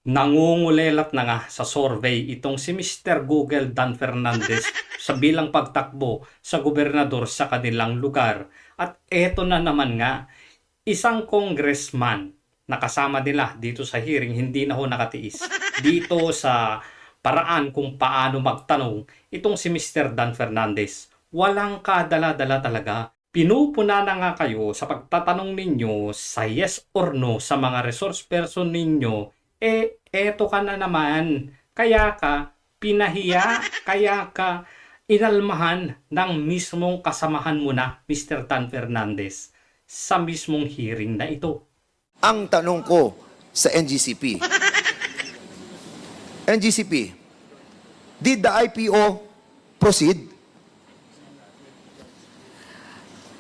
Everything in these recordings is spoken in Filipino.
Nangungulelat na nga sa survey itong si Mr. Google Dan Fernandez sa bilang pagtakbo sa gobernador sa kanilang lugar. At eto na naman nga, isang congressman na kasama nila dito sa hearing hindi na ho nakatiis. Dito sa paraan kung paano magtanong itong si Mr. Dan Fernandez. Walang kadala-dala talaga. Pinupuna na nga kayo sa pagtatanong ninyo sa yes or no sa mga resource person ninyo. Eto ka na naman. Kaya ka pinahiya, kaya ka inalmahan ng mismong kasamahan mo na, Mr. Dan Fernandez, sa mismong hearing na ito. Ang tanong ko sa NGCP, did the IPO proceed?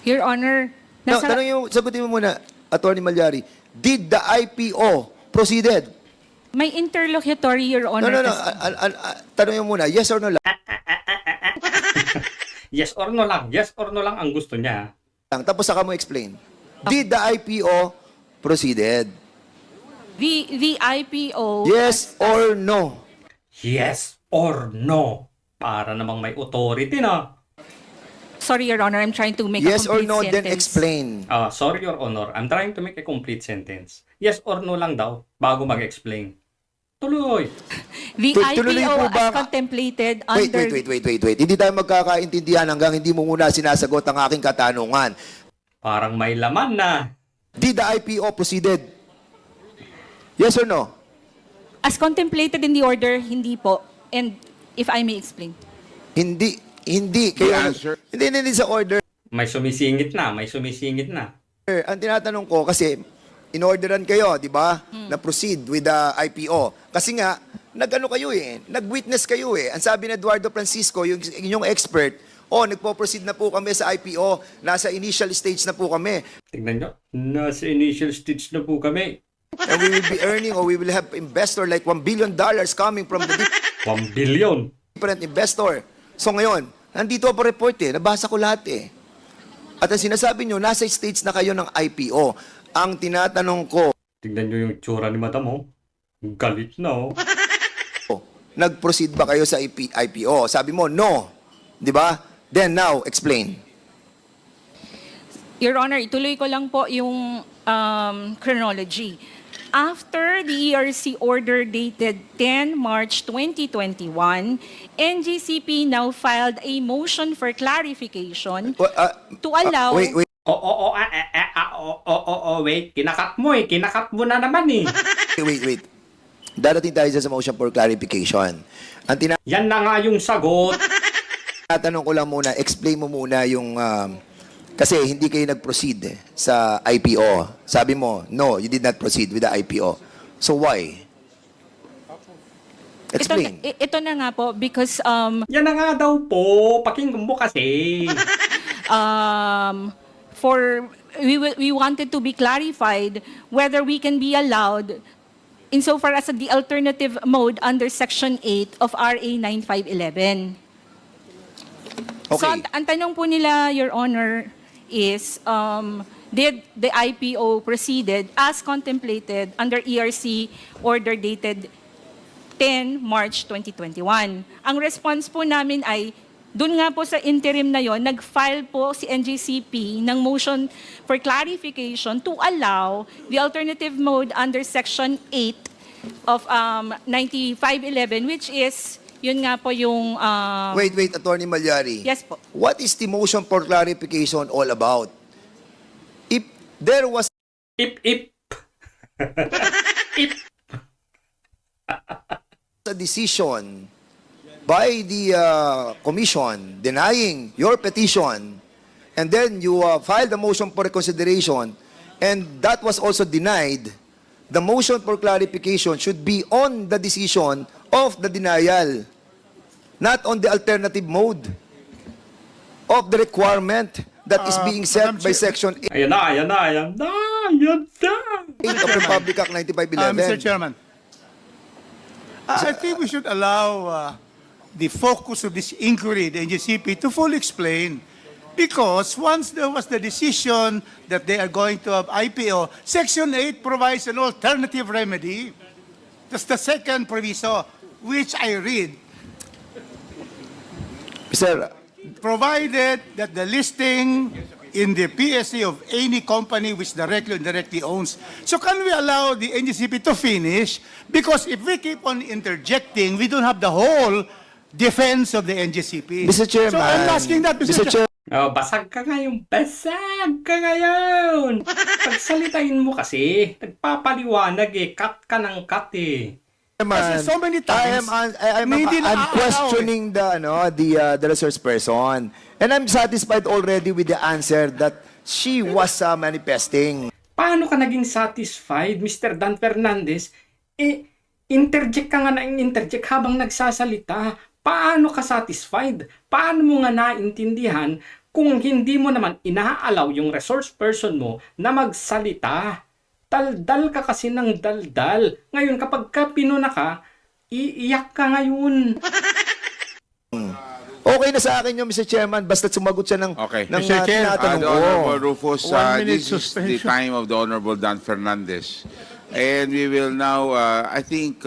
Your Honor, No, sagutin mo muna, Attorney Malyari. Did the IPO proceeded? may interlocutory, Your Honor. No. Tanongin mo muna, yes or no lang. Yes or no lang. Yes or no lang ang gusto niya. Tapos saka mo explain. Did the IPO proceeded? The IPO... Yes or no? Yes or no. Para namang may authority na. Sorry, Your Honor, I'm trying to make Yes a or complete no, sentence. then explain. Sorry, Your Honor. I'm trying to make a complete sentence. Yes or no lang daw bago mag-explain. Tuloy. The Tuloy IPO po ba- as contemplated Wait. under... Hindi tayo magkakaintindihan hanggang hindi mo muna sinasagot ang aking katanungan. Parang may laman na. Did the IPO proceeded? Yes or no? As contemplated in the order, hindi po. And if I may explain. Hindi. Kaya, hindi sa order. May sumisingit na. Ang tinatanong ko kasi, in-orderan kayo, di ba? Na proceed with the IPO. Kasi nga, nag-witness kayo eh. Ang sabi ni Eduardo Francisco, yung inyong expert, nagpo-proceed na po kami sa IPO, nasa initial stage na po kami. Tignan nyo. Nasa initial stage na po kami. And we will be earning or we will have investor like $1 billion coming from the 1 billion. different investor. So ngayon, nandito po report eh, nabasa ko lahat eh. At ang sinasabi nyo, nasa stage na kayo ng IPO. Ang tinatanong ko, Tignan nyo yung tsura ni Madam, oh. Galit na, oh. nag-proceed ba kayo sa IPO? Sabi mo, no. Di ba? Then now, explain. Your Honor, ituloy ko lang po yung chronology. After the ERC order dated 10 March 2021, NGCP now filed a motion for clarification to allow... Wait. Wait. Kinakat mo na naman, eh. Wait. Darating tayo sa motion for clarification. Ang Yan na nga yung sagot. tinatanong ko lang muna, explain mo muna yung... kasi hindi kayo nag-proceed sa IPO. Sabi mo, no, you did not proceed with the IPO. So why? Explain. Ito na nga po because Yan na nga daw po. Pakinggan mo kasi. we wanted to be clarified whether we can be allowed insofar as the alternative mode under Section 8 of RA 9511. Okay. So, ang tanong po nila, Your Honor, is did the IPO proceeded as contemplated under ERC order dated 10 March 2021? Ang response po namin ay, dun nga po sa interim na yon, nag-file po si NGCP ng motion for clarification to allow the alternative mode under Section 8 of 9511, which is, yun nga po yung... Wait, Attorney Malyari. Yes po. What is the motion for clarification all about? If there was Ip. a decision by the commission denying your petition, and then you filed a motion for reconsideration, and that was also denied, the motion for clarification should be on the decision of the denial, not on the alternative mode of the requirement that is being set by Section 8 Ayan na. of Republic Act 9511. Mr. Chairman, I think we should allow the focus of this inquiry, the NGCP, to fully explain. Because once there was the decision that they are going to have IPO, Section 8 provides an alternative remedy. That's the second proviso, which I read, Mr. provided that the listing in the PSA of any company which directly or indirectly owns. So can we allow the NGCP to finish? Because if we keep on interjecting, we don't have the whole defense of the NGCP. Mr. Chairman. So I'm asking that, Mr. Mr. Chair. Oh, basag ka ngayon. Basag ka ngayon. Pagsalitain mo kasi. Nagpapaliwanag eh. Cut ka ng cut eh. Kasi so many times, I'm hindi na aalaw questioning the resource person. And I'm satisfied already with the answer that she was manifesting. Paano ka naging satisfied, Mr. Dan Fernandez? Eh, interject ka nga na interject habang nagsasalita. Paano ka satisfied? Paano mo nga naintindihan kung hindi mo naman inaalaw yung resource person mo na magsalita? Daldal ka kasi ng daldal. Ngayon, kapag ka pinuna ka, iiyak ka ngayon. Okay na sa akin yun, Mr. Chairman, basta sumagot siya ng, Okay. ng Mr. Chair, tinatanong The ko. Honorable Rufus, 1 minute this is the suspension. time of the Honorable Dan Fernandez. And we will now, I think,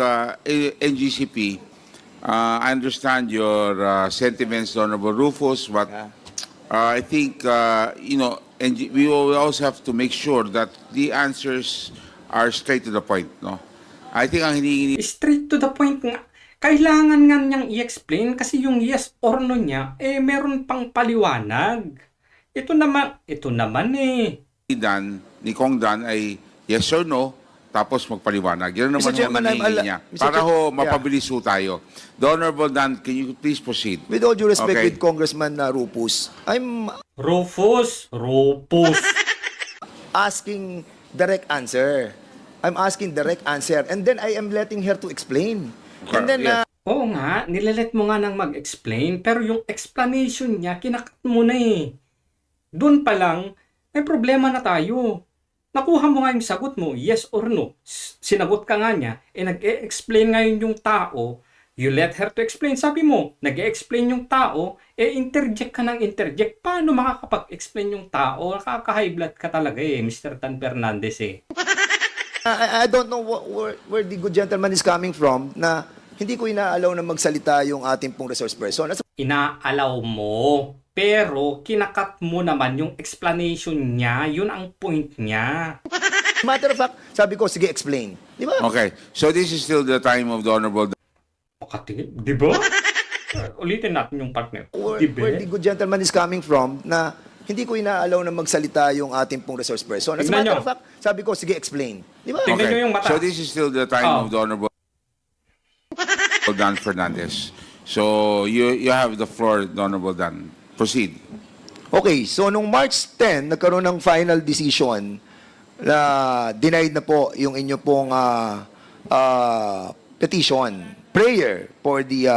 NGCP, I understand your sentiments, Honorable Rufus, but I think, we will also have to make sure that the answers are straight to the point, no? I think ang hinihingi Straight to the point nga. Kailangan nga niyang i-explain kasi yung yes or no niya, eh meron pang paliwanag. Ito naman eh. ni Kong Dan ay yes or no, tapos magpaliwanag. Yan naman Mr. Chairman, ang hinihingi niya. Mr. Para Chair- mapabilis ho tayo. The Honorable Dan, can you please proceed? With all due respect Okay. with Congressman Rupus, I'm Rufus. asking direct answer. I'm asking direct answer. And then I am letting her to explain. And then, Yes. Oo nga, nilelet mo nga nang mag-explain, pero yung explanation niya, kinakat mo na eh. Doon pa lang, may problema na tayo. Nakuha mo nga yung sagot mo, yes or no. Sinagot ka nga niya, eh nag-e-explain ngayon yung tao, you let her to explain. Sabi mo, nag-e-explain yung tao, eh interject ka ng interject. Paano makakapag-explain yung tao? Nakaka-high blood ka talaga eh, Mr. Tan Fernandez eh. I don't know where the good gentleman is coming from na hindi ko inaalaw na magsalita yung ating pong resource person. Inaalaw mo, pero kinakat mo naman yung explanation niya, yun ang point niya. Matter of fact, sabi ko, sige, explain. Di ba? Okay, so this is still the time of the Honorable Dan. Makati, di ba? Ulitin natin yung partner. Where Di ba? the good gentleman is coming from na hindi ko inaalaw na magsalita yung ating pong resource person. As a Tignan matter nyo. of fact, sabi ko, sige, explain. Di ba? Tignan nyo yung mata. So this is still the time Oh. of the Honorable Dan Fernandez. So you have the floor, the Honorable Dan. Proceed. Okay, so nung March 10, nagkaroon ng final decision na denied na po yung inyo pong petition, prayer for the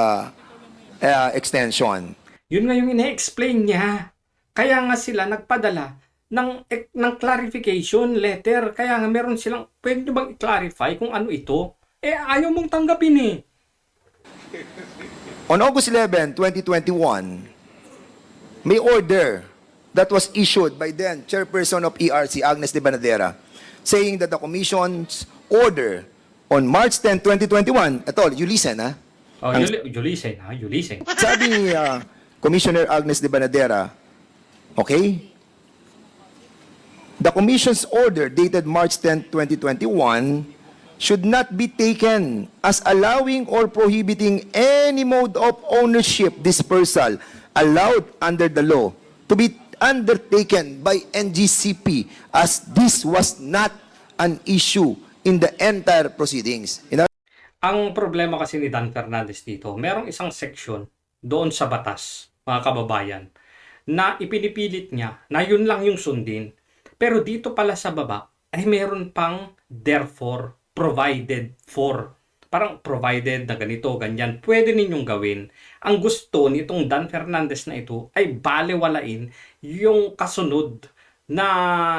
extension. Yun nga yung ine-explain niya. Kaya nga sila nagpadala ng clarification letter. Kaya nga meron silang, pwede nyo bang i-clarify kung ano ito? Eh, ayaw mong tanggapin eh. On August 11, 2021, may order that was issued by then Chairperson of ERC, Agnes de Banadera, saying that the Commission's order on March 10, 2021, ito, you listen ha, Oh, you listen, ha? You listen. sabi ni Commissioner Agnes de Banadera, okay, the Commission's order dated March 10, 2021 should not be taken as allowing or prohibiting any mode of ownership dispersal allowed under the law to be undertaken by NGCP as this was not an issue in the entire proceedings. Ang problema kasi ni Dan Fernandez dito, merong isang section doon sa batas, mga kababayan, na ipinipilit niya na yun lang yung sundin. Pero dito pala sa baba ay meron pang therefore, provided for. Parang provided na ganito, ganyan. Pwede ninyong gawin. Ang gusto nitong Dan Fernandez na ito ay balewalain yung kasunod na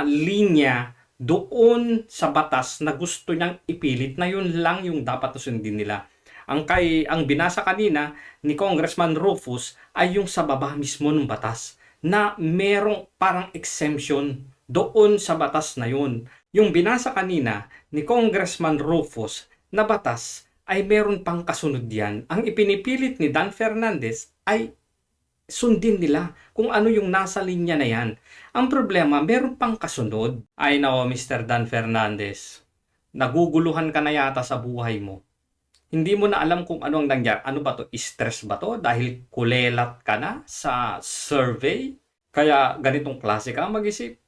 linya doon sa batas na gusto niyang ipilit na yun lang yung dapat sundin nila. Ang binasa kanina ni Congressman Rufus ay yung sa baba mismo ng batas na merong parang exemption doon sa batas na yun. Yung binasa kanina ni Congressman Rufus na batas ay meron pang kasunod yan. Ang ipinipilit ni Dan Fernandez ay sundin nila kung ano yung nasa linya na yan. Ang problema, meron pang kasunod. Ay nako, Mr. Dan Fernandez, naguguluhan ka na yata sa buhay mo. Hindi mo na alam kung ano ang nangyari. Ano ba to? Stress ba to? Dahil kulelat ka na sa survey? Kaya ganitong klase ka mag-isip?